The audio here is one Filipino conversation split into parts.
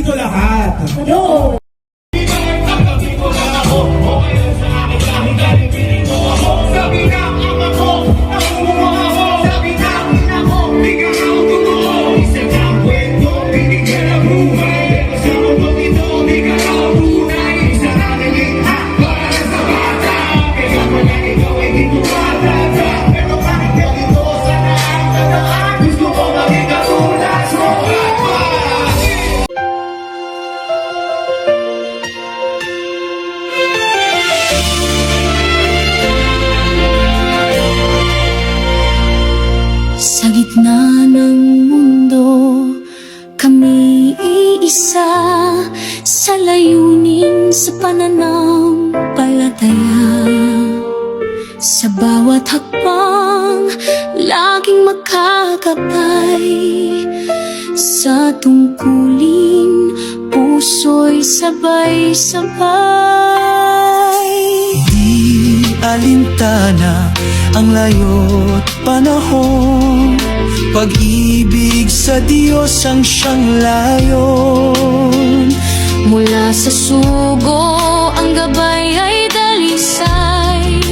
dito lahat. Ano? Sa gitna ng mundo, kami iisa sa layunin sa pananampalataya. Sa bawat hakbang, laging makakabay. Sa tungkulin, puso'y sabay-sabay. Di alintana ang layo't panahon, pag-ibig sa Diyos ang siyang layon. Mula sa sugo, ang gabay ay dalisay.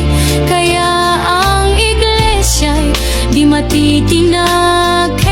Kaya ang iglesia'y di matitinag.